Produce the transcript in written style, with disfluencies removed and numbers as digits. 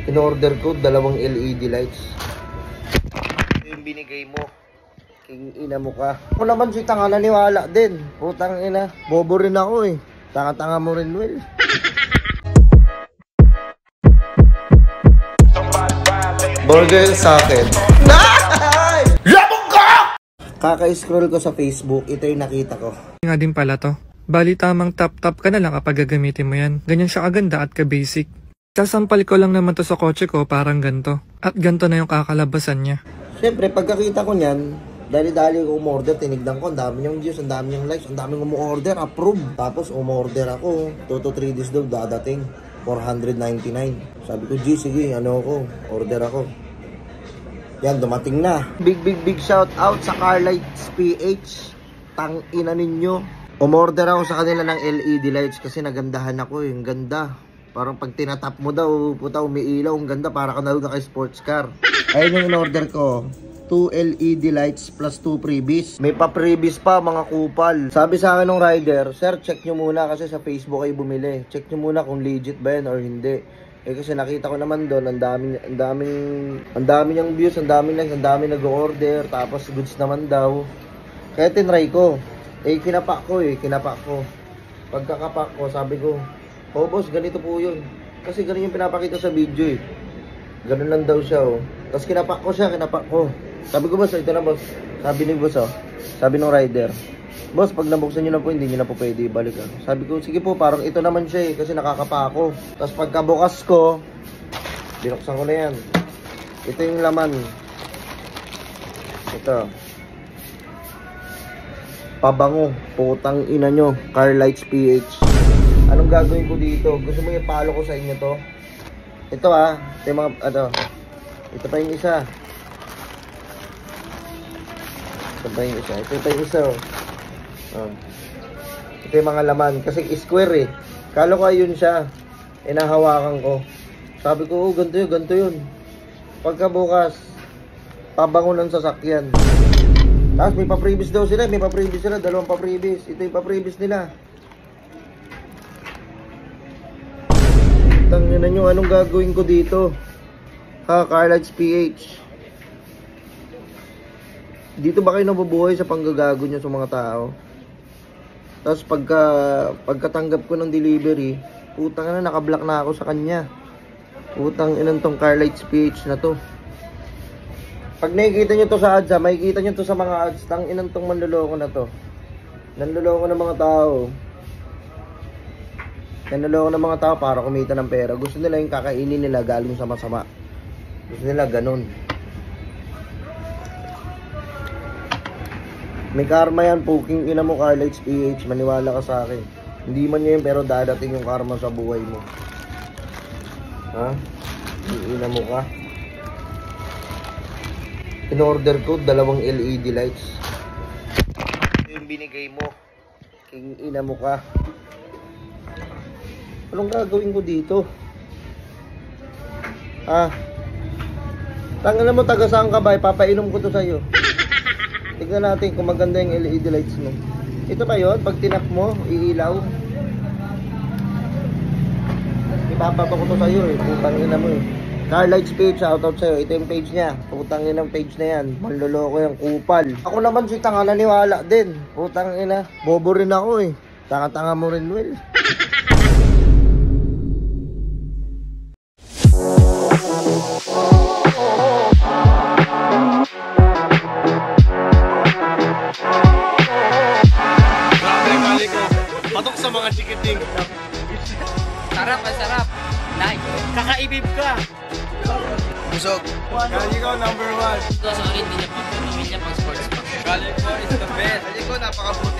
In-order ko, 2 LED lights. Ito yung binigay mo. King ina mo ka. Ako naman si tanga, naniwala din. Putang ina, bobo rin ako eh. Tanga-tanga mo rin, Will. Burger sa akin. Labog ka! Kaka-scroll ko sa Facebook, ito yung nakita ko. Nga din pala to. Bali tamang tap-tap ka na lang kapag gagamitin mo yan. Ganyan siya kaganda at ka-basic. Sasampal ko lang naman to sa kotse ko, parang ganto. At ganto na yung kakalabasan niya. Siyempre, pagkakita ko niyan, dali-dali ko umorder, tinignan ko, ang dami niyang views, ang dami niyang likes, ang dami kong umorder, approve. Tapos umorder ako, 2 to 3 days daw dadating, 499. Sabi ko, G, sige, order ako. Yan, dumating na. Big shout out sa Carlights PH. Tang ina ninyo. Umorder ako sa kanila ng LED lights kasi nagandahan ako eh, ang ganda. Parang pag tinatap mo daw, puta umiilaw, ang ganda, para ka na kay sports car. Ayun yung in-order ko. 2 LED lights plus 2 freebies. May pa-freebies pa, mga kupal. Sabi sa akin ng rider, sir, check nyo muna kasi sa Facebook ay bumili. Check nyo muna kung legit ba yan or hindi. Eh kasi nakita ko naman doon, ang dami niyang views, ang dami likes, ang dami nag-order, tapos goods naman daw. Kaya tinry ko. Eh kinapak ko. Pagkakapak ko, sabi ko, oh boss, ganito po yun. Kasi ganun yung pinapakita sa video eh. Ganun lang daw siya oh. Tapos kinapak ko. Sabi ko, boss, ito na boss. Sabi ni boss oh. Sabi ng rider, boss, pag nabuksan nyo na po, hindi nyo na po pwede ibalik ah. Sabi ko, sige po, parang ito naman siya eh. Kasi nakakapa ako. Tapos pagkabukas ko, binuksan ko na yan. Ito yung laman. Ito. Pabango. Putang ina nyo. Carlights PH. Anong gagawin ko dito? Gusto mo i-follow ko sa inyo to? Ito ah. Ito yung mga, ito pa yung isa. Ito pa yung isa oh. Ito yung mga laman. Kasi square eh. Kala ko ayun siya. Inahawakan ko. Sabi ko, oh, ganito yun. Pagkabukas, pabango ng sasakyan. Tapos may pa-previous daw sila. Dalawang pa-previous. Ito yung pa-previous nila. Tangina nyo, anong gagawin ko dito? Carlights PH. Dito ba kayo nabubuhay sa panggagago nyo sa mga tao? Tapos pagkatanggap ko ng delivery, putang na, nakablock na ako sa kanya. Putang ilan tong Carlights PH na to. Pag nakikita nyo to sa ads ha, makikita nyo to sa mga ads, tang ilan tong manluloko na to. Nanluloko ng mga tao. Nanluloko ng mga tao para kumita ng pera. Gusto nila yung kakainin nila galing sa masama. Gusto nila ganun. May karma yan, puking ina mo, Carlights PH. Maniwala ka sa akin. Hindi man yun, pero dadating yung karma sa buhay mo. Ha? Ina mo ka. In-order ko, 2 LED lights. Ito yung binigay mo. King ina mo ka. Anong gagawin ko dito? Tangina mo, taga saan ka ba? Papainom ko to sa'yo. Tignan natin kung maganda yung LED lights mo. Ito ba yun? Pag tinap mo, iilaw. Ipapapa ko to sa'yo eh. Putang ina mo eh. Carlights PH, shoutout sa'yo. Ito yung page niya. Putang ina ng page na yan. Manloloko yung kupal. Ako naman si tanga, naniwala din. Putang ina. Bobo rin ako eh. Tanga-tanga mo rin, Will. Patok sa mga chikiting. Sarap, sarap. Like, kakaibib ka. Busog. Kali ko, number 1. Ito, sorry, hindi niya pang pamilya pang sports pa. Kali ko is the best. Kali ko, napakabuti.